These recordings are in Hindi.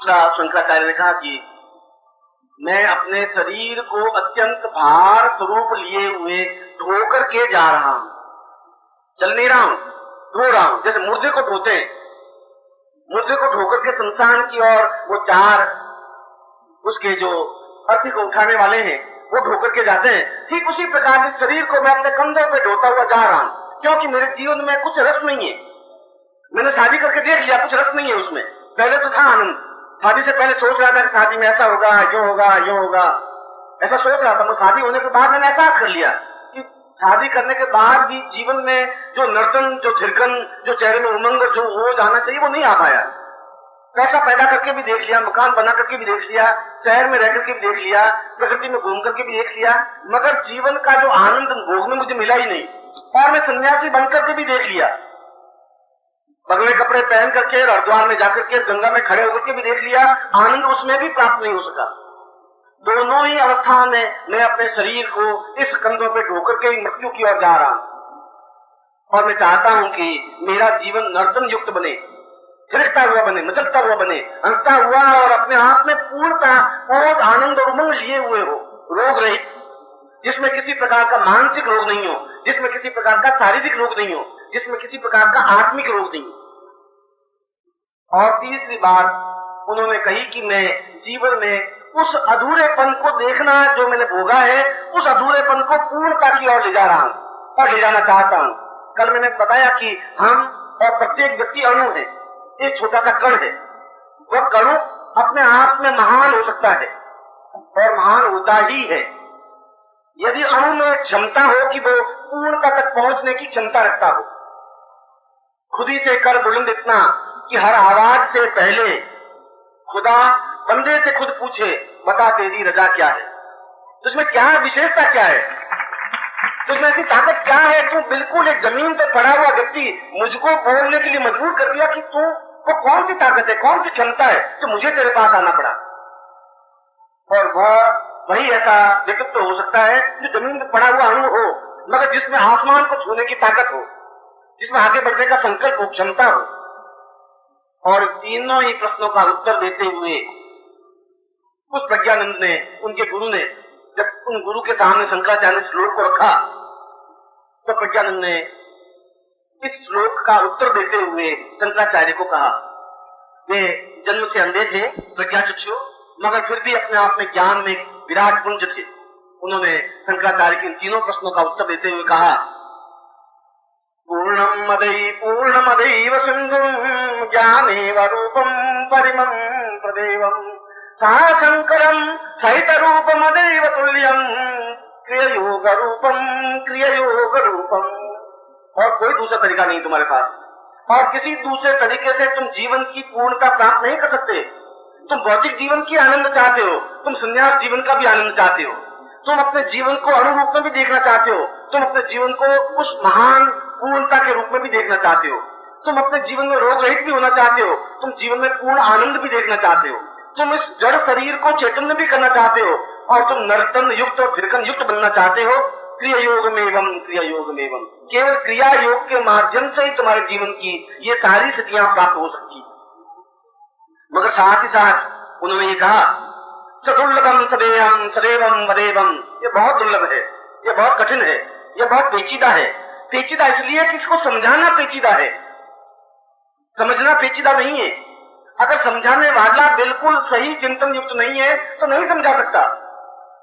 शंकराचार्य ने कहा कि मैं अपने शरीर को अत्यंत भार स्वरूप लिए हुए ढोकर के जा रहा हूं, चल नहीं रहा हूं, ढो रहा हूं। जैसे मुर्दे को ढोते हैं, मुर्दे को ढोकर के शमशान की ओर वो चार उसके जो अर्थी को उठाने वाले हैं वो ढोकर के जाते हैं, ठीक उसी प्रकार से शरीर को मैं अपने कंधों पे ढोता हुआ जा रहा हूं, क्योंकि मेरे जीवन में कुछ रस नहीं है। मैंने शादी करके देख लिया, कुछ रस नहीं है उसमें। पहले तो था आनंद, शादी से पहले सोच रहा था कि शादी में ऐसा होगा, यो होगा, यो होगा, ऐसा सोच रहा था। शादी होने के बाद मैंने ऐसा कर लिया कि शादी करने के बाद भी जीवन में जो नर्तन, जो थिरकन, जो चेहरे में उमंग जो हो जाना चाहिए वो नहीं आ पाया। पैसा पैदा करके भी देख लिया, मकान बना करके भी देख लिया, शहर में रह करके भी देख लिया, प्रकृति में घूम करके भी देख लिया, मगर जीवन का जो आनंद भोग में मुझे मिला ही नहीं। और मैं सन्यासी बनकर के भी देख लिया, बगले कपड़े पहन करके हरिद्वार में जाकर के गंगा में खड़े होकर के भी देख लिया, आनंद उसमें भी प्राप्त नहीं हो सका। दोनों ही अवस्था में मैं अपने शरीर को इस कंधों पे ढोकर के मृत्यु की ओर जा रहा हूं। और मैं चाहता हूं कि मेरा जीवन नर्तन युक्त बने, थिरकता हुआ बने, मचलता हुआ बने, हंसता हुआ और अपने आप में पूर्णता और आनंद और उमंग लिए हुए हो, रोग रहित, जिसमें किसी प्रकार का मानसिक रोग नहीं हो, जिसमें किसी प्रकार का शारीरिक रोग नहीं हो, जिसमें किसी प्रकार का आत्मिक रोग नहीं हो। और तीसरी बात उन्होंने कही कि मैं जीवन में उस अधूरेपन को देखना जो मैंने भोगा है, उस अधूरेपन को पूर्णता की ओर ले जा रहा हूं और ले जाना चाहता हूं। कल मैंने बताया कि हम और प्रत्येक व्यक्ति अणु है, एक छोटा सा कण है। वह कण अपने आप में महान हो सकता है और महान होता ही है यदि अणु में क्षमता हो कि वो पूर्णता तक पहुंचने की क्षमता रखता हो। खुद ही से कर बुलंद इतना कि हर आवाज से पहले खुदा बंदे से खुद पूछे, बता तेरी रजा क्या है, तुझमें क्या विशेषता क्या है, तुझमें ऐसी ताकत क्या है। तू बिल्कुल एक जमीन पर पड़ा हुआ व्यक्ति मुझको बोलने के लिए मजबूर कर दिया कि तू वो कौन सी ताकत है, कौन सी क्षमता है जो मुझे तेरे पास आना पड़ा। और वही ऐसा व्यक्तित्व हो सकता है जो जमीन पर पड़ा हुआ अणु हो, मगर जिसमें आसमान को छूने की ताकत हो, जिसमें आगे बढ़ने का संकल्प हो, क्षमता हो। और तीनों ही प्रश्नों का उत्तर देते हुए उस प्रज्ञानंद ने, उनके गुरु ने, जब उन गुरु के सामने शंकराचार्य ने श्लोक को रखा तो प्रज्ञानंद ने इस श्लोक का उत्तर देते हुए शंकराचार्य को कहा, वे जन्म से अंधे थे, प्रज्ञाचक्षु, मगर फिर भी अपने आप में ज्ञान में विराट पुंज थे। उन्होंने शंकराचार्य के इन तीनों प्रश्नों का उत्तर देते हुए कहा, पूर्णमदैव सिंधुं ज्ञानेव रूपं परिमं प्रदेवं सा शंकरं सहितरूपमदैव तुल्यं क्रिययोग रूपं। और कोई दूसरा तरीका नहीं तुम्हारे पास, और किसी दूसरे तरीके से तुम जीवन की पूर्णता प्राप्त नहीं कर सकते। तुम भौतिक जीवन की आनंद चाहते हो, तुम संन्यास जीवन का भी आनंद चाहते हो, तुम अपने जीवन को अणुरूप में भी देखना चाहते हो, तुम अपने जीवन को उस महान पूर्णता के रूप में भी देखना चाहते हो, तुम अपने जीवन में रोग रहित भी होना चाहते हो, तुम जीवन में पूर्ण आनंद भी देखना चाहते हो, तुम इस जड़ शरीर को चैतन्य भी करना चाहते हो, और तुम नर्तन युक्त और थिरकन युक्त बनना चाहते हो। क्रिया योग में केवल क्रिया योग के माध्यम से ही तुम्हारे जीवन की ये सारी स्थितियां प्राप्त हो सकती। मगर साथ ही साथ उन्होंने ये कहा, सदुर्लभम सदेयम सदैवम वदेवम, ये बहुत दुर्लभ है, ये बहुत कठिन है, ये बहुत पेचीदा है। पेचीदा इसलिए कि इसको समझाना पेचीदा है, समझना पेचीदा नहीं है। अगर समझाने वाला बिल्कुल सही चिंतन युक्त नहीं है तो नहीं समझा सकता।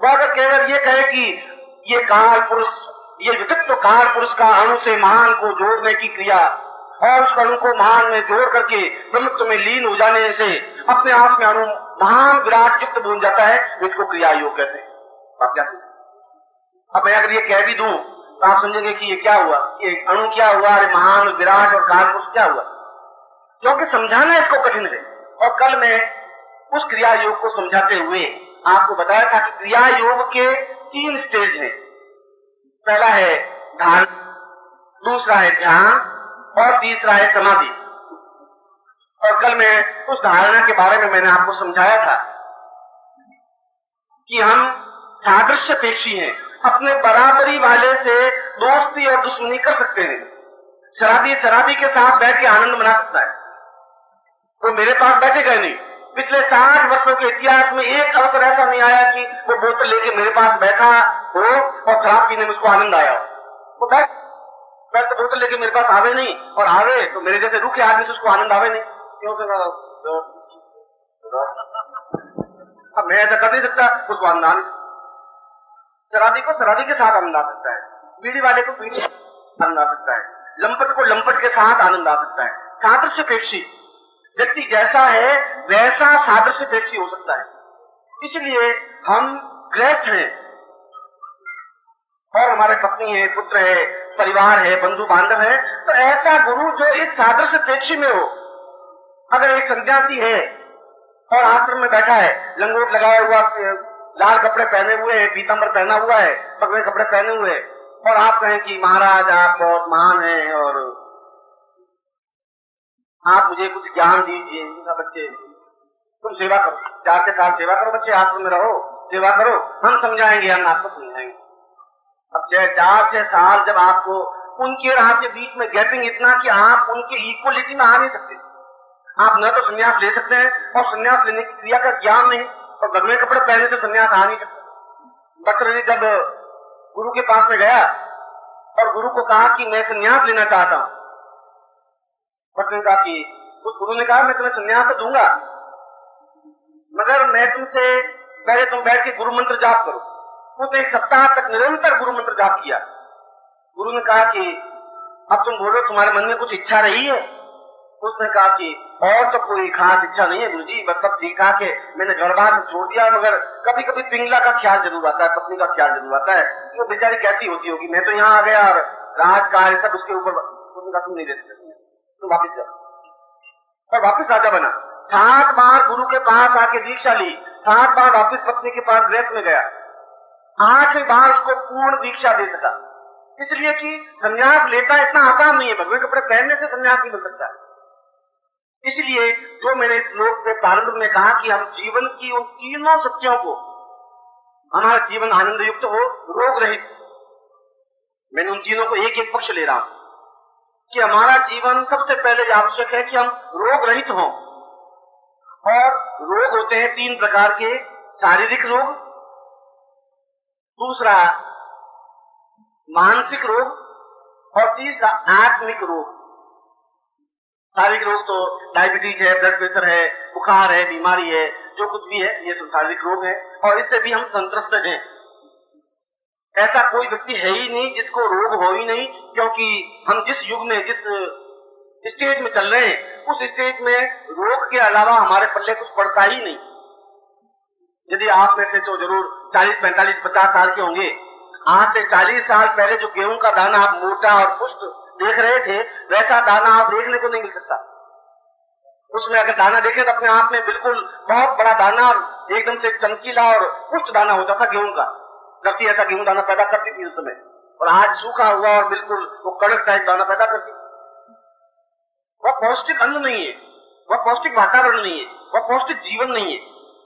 वह अगर केवल ये कहे कि ये काल पुरुष, ये विचित्र काल पुरुष का अणु से महान को जोड़ने की क्रिया और उस अणु को महान में जोड़ करके ब्रह्मत्व में लीन हो जाने से अपने आप में अणु महान विराट युक्त बन जाता है, इसको क्रिया योग कहते हैं। आप क्या समझे? अब मैं अगर ये कह भी दूं तो आप समझेंगे कि ये क्या हुआ, ये अणु क्या हुआ, अरे महान विराट और काल पुरुष क्या हुआ, क्योंकि समझाना इसको कठिन है। और कल मैं उस क्रिया योग को समझाते हुए आपको बताया था कि क्रिया योग के 3 स्टेज हैं। पहला है ध्यान, दूसरा है ध्यान और तीसरा है समाधि। और कल मैं उस धारणा के बारे में मैंने आपको समझाया था कि हम सादृश्यपेक्षी हैं, अपने बराबरी वाले से दोस्ती और दुश्मनी कर सकते हैं। शराबी शराबी के साथ बैठ के आनंद मना सकता है, वो मेरे पास बैठेगा नहीं, पिछले 60 वर्षों के इतिहास में एक अवसर ऐसा नहीं आया कि वो बोतल लेके मेरे पास बैठा हो और शराब पीने में उसको आनंद आया हो। वो बैठ तो बोतल लेके मेरे पास आवे नहीं, और आवे तो मेरे जैसे रूखे आदमी से उसको आनंद आवे नहीं। क्यों? अब मैं ऐसा कर नहीं सकता, उसको आनंद आने। शराबी को शराबी के साथ आनंद आ सकता है, बीड़ी वाले को बीड़ी आनंद आ सकता है, लंपट को लंपट के साथ आनंद आ सकता है। सादृश्यपेक्षी व्यक्ति जैसा है वैसा सादृश्यपेक्षी हो सकता है। इसलिए हम गृहस्थ हैं और हमारे पत्नी है, पुत्र है, परिवार है, बंधु बांधव है, तो ऐसा गुरु जो इस सादृश्यपेक्षी में हो। अगर एक सन्यासी है और आश्रम में बैठा है, लंगोट लगाया हुआ, लाल कपड़े पहने हुए है, पीतांबर पहना हुआ है, पगड़े कपड़े पहने हुए, और आप कहें कि महाराज आप बहुत महान हैं और आप मुझे कुछ ज्ञान दीजिए। बच्चे तुम सेवा करो, 4 से 4 सेवा करो, बच्चे आश्रम में रहो, सेवा करो, हम समझाएंगे, हम आपको समझाएंगे। अब 4 से 4 जब आपको उनके और आपके बीच में गैपिंग इतना कि आप उनके इक्वलिटी में आ नहीं सकते। आप न तो संन्यास ले सकते हैं और संन्यास लेने की क्रिया का ज्ञान नहीं, और गरमे कपड़े पहने से संन्यास आ नहीं सकते। भक्तजी जब गुरु के पास में गया और गुरु को कहा कि मैं संन्यास लेना चाहता हूं, भक्त ने कहा कि उस गुरु ने कहा मैं तुम्हें संन्यास तो दूंगा, मगर मैं तुमसे पहले तुम बैठ के गुरु मंत्र जाप करो। उसने 1 सप्ताह तक निरंतर गुरु मंत्र जाप किया। गुरु ने कहा कि अब तुम बोलो तुम्हारे मन में कुछ इच्छा रही है? उसने कहा कि और तो कोई खास इच्छा नहीं है गुरुजी, बस सब ठीक ठाक है, मैंने घर बार छोड़ दिया, मगर कभी कभी पिंगला का ख्याल जरूर आता है, पत्नी का ख्याल जरूर आता है। वो बेचारी कैसी होती होगी, मैं तो यहाँ आ गया और राजकार्य सब उसके ऊपर, तुम नहीं दे सकते, तुम वापिस जाओ। और वापिस राजा बना। 7 बार गुरु के पास आके दीक्षा ली, 7 बार वापिस पत्नी के पास गृहस्थ में गया, 8वीं बार उसको पूर्ण दीक्षा दे सका। इसलिए कि संन्यास लेता इतना आसान नहीं है, भगवे कपड़े पहनने से संन्यास नहीं मिल सकता। इसलिए जो मैंने इस श्लोक के प्रारंभ में कहा कि हम जीवन की उन तीनों सत्यों को, हमारा जीवन आनंद युक्त हो, रोग रहित, मैंने उन तीनों को एक एक पक्ष ले रहा हूं कि हमारा जीवन सबसे पहले आवश्यक है कि हम रोग रहित हों। और रोग होते हैं 3 प्रकार के, शारीरिक रोग, दूसरा मानसिक रोग और तीसरा आत्मिक रोग। शारीरिक रोग तो डायबिटीज है, ब्लड प्रेशर है, बुखार है, बीमारी है, जो कुछ भी है ये सब शारीरिक रोग है और इससे भी हम संत्रस्त हैं। ऐसा कोई व्यक्ति है ही नहीं जिसको रोग हो ही नहीं, क्योंकि हम जिस युग में, जिस स्टेज में चल रहे हैं, उस स्टेज में रोग के अलावा हमारे पल्ले कुछ पड़ता ही नहीं। यदि आप में से तो जरूर 40, 45, 50 साल के होंगे, आज से 40 साल पहले जो गेहूं का दाना आप मोटा और पुष्ट देख रहे थे, वैसा दाना आप देखने को नहीं मिल सकता। उसमें अगर दाना देखें तो अपने आप में बिल्कुल बहुत बड़ा दाना, एकदम से चमकीला और पुष्ट दाना होता था गेहूं का। धरती ऐसा गेहूं दाना पैदा करती थी उस समय, और आज सूखा हुआ और बिल्कुल वो कड़क टाइप दाना पैदा करती। वह पौष्टिक अन्न नहीं है, वह पौष्टिक वातावरण नहीं है, वह पौष्टिक जीवन नहीं है,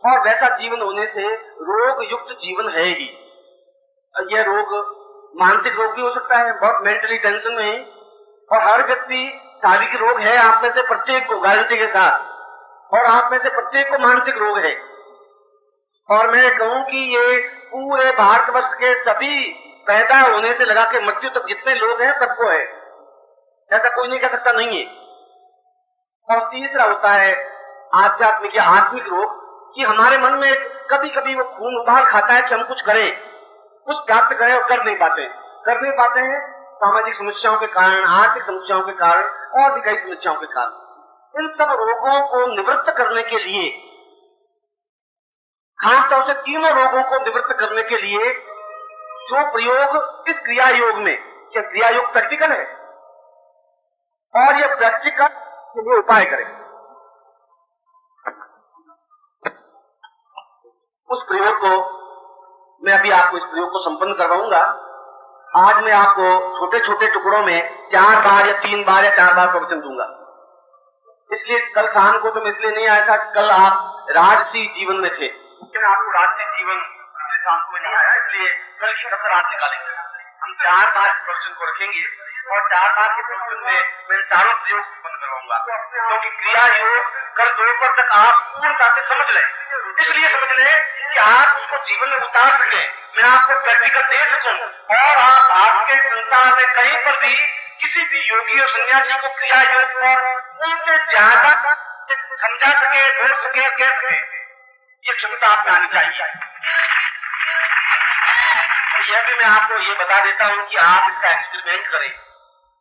और वैसा जीवन होने से रोग युक्त जीवन है ही। यह रोग मानसिक रोग भी हो सकता है, बहुत मेंटली टेंशन में है, और हर व्यक्ति शारीरिक रोग है आप में से प्रत्येक को गारंटी के साथ, और आप में से प्रत्येक को मानसिक रोग है। और मैं कहूं कि ये पूरे भारतवर्ष के सभी पैदा होने से लगा के मृत्यु तक जितने लोग हैं सबको है, ऐसा कोई नहीं कह सकता नहीं है। और तीसरा होता है आध्यात्मिक या आत्मिक रोग, कि हमारे मन में कभी कभी वो खून उबाल खाता है कि हम कुछ करें, कुछ प्राप्त करें और कर नहीं पाते हैं सामाजिक समस्याओं के कारण, आर्थिक समस्याओं के कारण और भी कई समस्याओं के कारण। इन सब रोगों को निवृत्त करने के लिए, खासतौर से तीनों रोगों को निवृत्त करने के लिए जो प्रयोग इस क्रिया योग में, क्या क्रिया योग प्रैक्टिकल है और यह प्रैक्टिकल के लिए उपाय करें, उस प्रयोग को मैं अभी आपको इस प्रयोग को संपन्न करवाऊंगा। आज मैं आपको छोटे छोटे टुकड़ों में 4 बार या 3 बार या 4 बार प्रवचन दूंगा। इसलिए कल शाम को तो मैं इसलिए नहीं आया था, कल आप राजसी जीवन में थे, आपको राजसी जीवन शाम को नहीं आया, इसलिए कल की सत्र रात निकालेंगे। हम 4 बार प्रवचन को रखेंगे और 4 बार के प्रवचन में मैं चारों प्रयोग संपन्न करवाऊंगा। पाऊंगा, क्योंकि क्रिया योग कल दोपहर तक आप पूर्णता से समझ लें। इसलिए समझ लें कि आप उसको जीवन में उतार सकें, मैं आपको प्रैक्टिकल दे सकूं, और आप आपके संसार में कहीं पर भी किसी भी योगी और सन्यासी को क्रिया योग पर उनसे ज्यादा समझा सके, बोल सके, कह सके, ये क्षमता आप में आनी चाहिए। यह भी मैं आपको ये बता देता हूं कि आप इसका एक्सपेरिमेंट करें।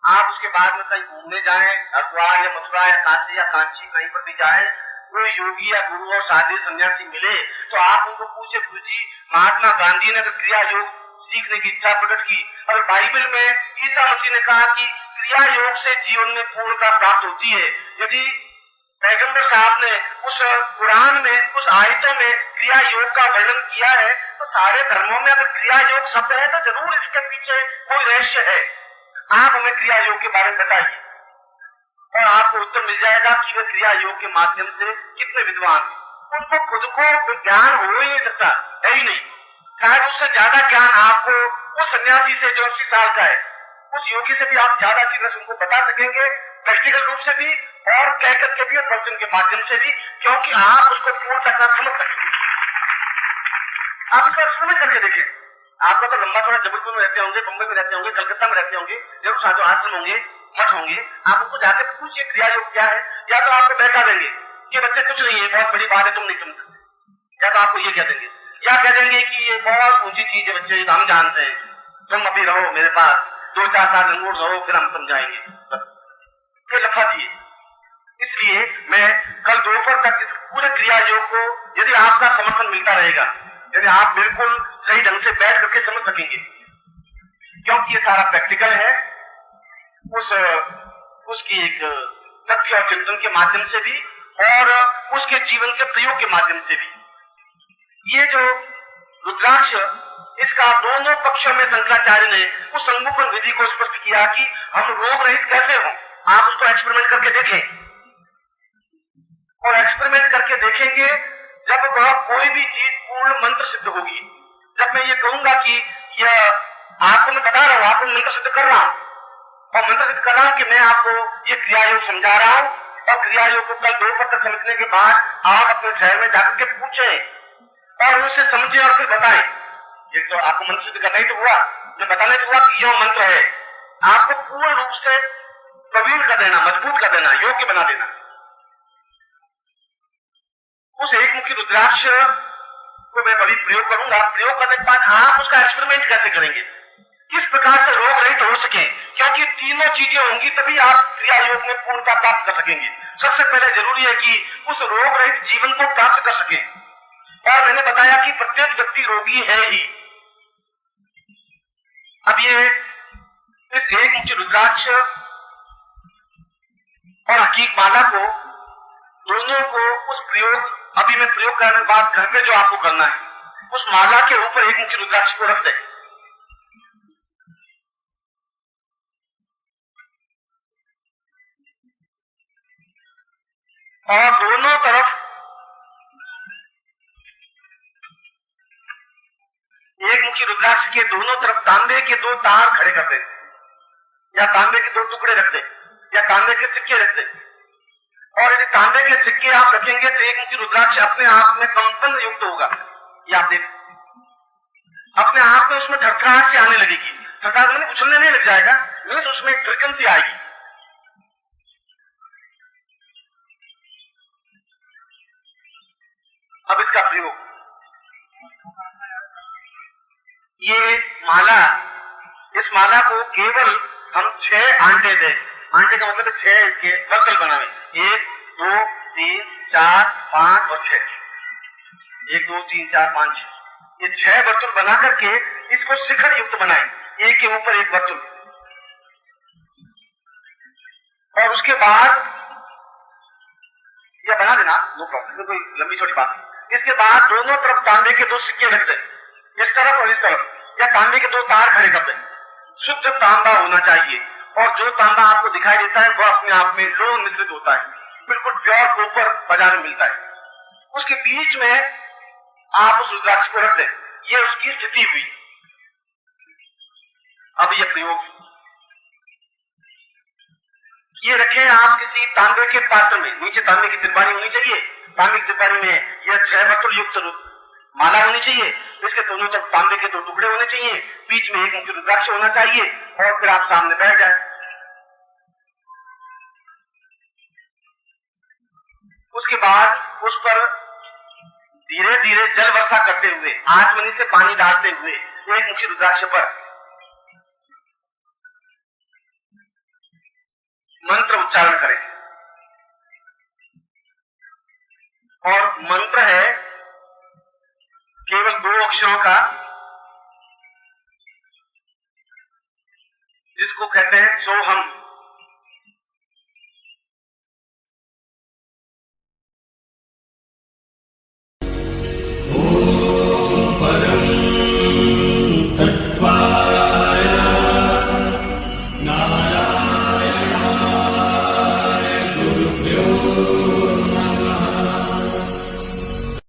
आप उसके बाद में कहीं घूमने जाएं, हरिद्वार या मथुरा या काशी या कांची कहीं पर भी जाएं, कोई योगी या गुरु और साधु सन्यासी मिले तो आप उनको पूछे, गुरु जी महात्मा गांधी ने तो क्रिया योग सीखने की इच्छा प्रकट की, और बाइबल में ईसा मसीह ने कहा कि क्रिया योग से जीवन में पूर्णता प्राप्त होती है। यदि पैगंबर साहब ने उस कुरान में उस आयतों में क्रिया योग का वर्णन किया है, तो सारे धर्मों में अगर क्रिया योग शब्द है तो जरूर इसके पीछे कोई रहस्य है। आप हमें क्रिया योग के बारे में बताइए और आपको उत्तर मिल जाएगा कि वे क्रिया योग के माध्यम से कितने विद्वान हैं। उनको खुद को ज्ञान हो ही नहीं सकता, है ही नहीं। शायद उससे ज्यादा ज्ञान आपको उस सन्यासी से जो 80 साल का है, उस योगी से भी आप ज्यादा चीजें उनको बता सकेंगे, प्रैक्टिकल रूप से भी और कह करके भी और प्रवचन के माध्यम से भी, क्योंकि आप उसको पूर्ण करना समझ सकेंगे। आप इसका एक्सपेरिमेंट करके देखिए। आपका तो लंबा थोड़ा जबलपुर में रहते होंगे, मुंबई में रहते होंगे, कलकत्ता में रहते होंगे, जरूर साधु आश्रम होंगे, मठ होंगे, आप उनको जाके पूछिए क्रिया योग क्या है, या तो आपको बैठा देंगे कि बच्चे कुछ नहीं है, बहुत बड़ी बात है, तुम नहीं समझ सकते, या तो आपको ये कह देंगे, या कह देंगे कि ये बहुत ऊंची चीज है बच्चे, हम जानते हैं, तुम अभी रहो मेरे पास 2-4 साल अंगूर रहो, फिर हम समझाएंगे। ये लफा दिए। इसलिए मैं कल दोपहर तक इस पूरे क्रिया योग को, यदि आपका समर्थन मिलता रहेगा, यदि आप बिल्कुल सही ढंग से बैठ करके समझ सकेंगे, क्योंकि ये सारा प्रैक्टिकल है, उसकी एक तथ्य और चिंतन के माध्यम से भी और उसके जीवन के प्रयोग के माध्यम से भी। ये जो रुद्राक्ष, इसका दोनों पक्षों में शंकराचार्य ने उस संगोपन विधि को स्पष्ट किया कि हम रोग रहित कैसे हों। आप उसको एक्सपेरिमेंट करके देखें, और एक्सपेरिमेंट करके देखेंगे जब वह कोई भी चीज पूर्ण मंत्र सिद्ध होगी। जब मैं ये कहूंगा कि यह आपको मैं बता रहा हूं, आपको मंत्र सिद्ध कर रहा हूं, और मंत्र सिद्ध कर रहा हूं कि मैं आपको ये क्रिया योग समझा रहा हूं, और क्रिया योग को कल दोपहर तक समझने के बाद आप अपने शहर में जाकर के पूछें और उनसे समझे और फिर बताएं। ये तो आपको मंत्र सिद्ध करना ही तो हुआ, जो बताने तो हुआ कि यह मंत्र है, आपको पूर्ण रूप से प्रवीण कर देना, मजबूत कर देना, योग्य बना देना। उस एक मुखी रुद्राक्ष को मैं अभी प्रयोग करूंगा। प्रयोग करने के बाद आप उसका एक्सपेरिमेंट कैसे करेंगे, किस प्रकार से रोग रहित हो सके, क्योंकि तीनों चीजें होंगी तभी आप क्रिया योग में पूर्णता प्राप्त कर सकेंगे। सबसे पहले जरूरी है कि उस रोग रहित जीवन को प्राप्त कर सके, और मैंने बताया कि प्रत्येक व्यक्ति रोगी है ही। अब ये इस एक मुखी रुद्राक्ष और हकीक माला को, दोनों को उस प्रयोग, अभी मैं प्रयोग करने के बाद घर पे जो आपको करना है, उस माला के ऊपर एक मुखी रुद्राक्ष को रख दें, और दोनों तरफ एक मुखी रुद्राक्ष के दोनों तरफ तांबे के 2 तार खड़े कर दें, या तांबे के 2 टुकड़े रख दें, या तांबे के सिक्के रख दें। और यदि तांबे के सिक्के आप रखेंगे तो एक मुखी रुद्राक्ष अपने आप में कंपन युक्त होगा। ये आप देख, अपने आप में उसमें धड़कनाहट से आने लगेगी, धड़कनाहट में उछलने नहीं लग जाएगा, मीन्स उसमें एक फ्रीक्वेंसी आएगी। अब इसका प्रयोग, ये माला, इस माला को केवल हम 6 आंटे दें। आंटे का मतलब 6 इसके बर्तन बनावे, 1 2 3 4 5 और 6, 1 2 3 4 5 6, ये 6 बर्तन बना करके इसको शिखर युक्त बनाए, एक के ऊपर एक बर्तन। और उसके बाद यह बना देना, नो प्रॉब्लम, कोई लंबी छोटी बात। इसके बाद दोनों तरफ तांबे के 2 सिक्के रख दें, इस तरफ और इस तरफ, या तांबे के 2 तार खड़े कर दें। शुद्ध तांबा होना चाहिए, और जो तांबा आपको दिखाई देता है वह अपने आप में लोह मिश्रित होता है, बिल्कुल प्योर कॉपर बाजार में मिलता है। उसके बीच में आप उस रुद्राक्ष को रख दें, ये उसकी स्थिति हुई। अब यह प्रयोग, ये रखें आप किसी तांबे के पात्र में, नीचे तांबे की तिरपानी होनी चाहिए, तांबे की तिरपानी में यह 6 वर्तुल युक्त माला होनी चाहिए, इसके दोनों तरफ तांबे के 2 टुकड़े होने चाहिए, बीच में एक मुखी रुद्राक्ष होना चाहिए, और फिर आप सामने बैठ जाए। उसके बाद उस पर धीरे धीरे जल वर्षा करते हुए, आचमनी से पानी डालते हुए एक मुखी रुद्राक्ष पर मंत्र उच्चारण करें। और मंत्र है केवल 2 अक्षरों का,